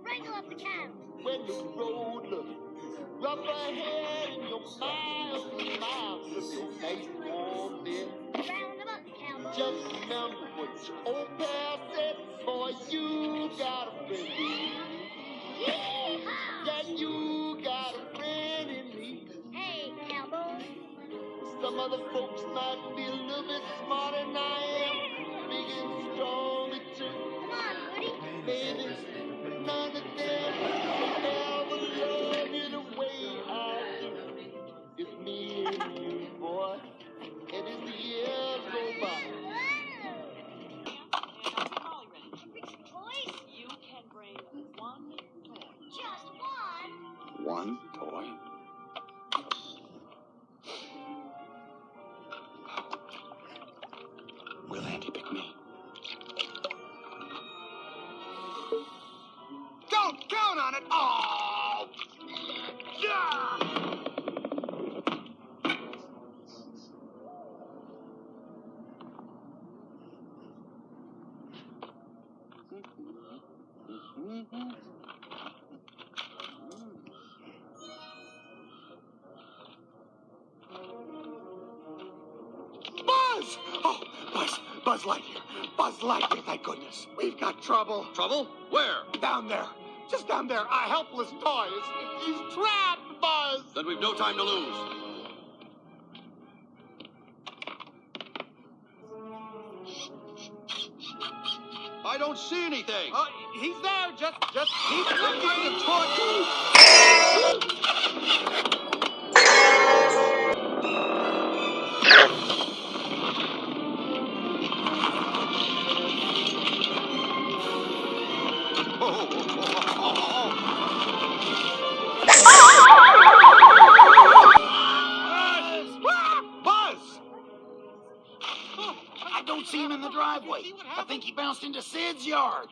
Wrangle up the cows. When the road looks rough ahead and you're miles and miles from your nice warm bed, Round them up, cowboy. just remember what your old pal said, boy, you got a friend in me. Yee-haw! Yeah, you got a friend in me. Hey, cowboy. Some other folks might be a little bit smarter than I am, big and strong too. Come on, Woody. Baby, but none of them will ever love you the way I do. It's me and you, boy, and as the years go by. Toys? You can bring one toy. Just one? One toy? Will Andy pick me? Don't count on it! Oh! Yeah! Buzz! Oh, Buzz Lightyear. Buzz Lightyear, thank goodness. We've got trouble. Trouble? Where? Down there. Just down there. A helpless toy. He's trapped, Buzz! Then we've no time to lose. I don't see anything. He's there. Just keep looking. Buzz! I don't see him in the driveway. I think he bounced into Sid's yard.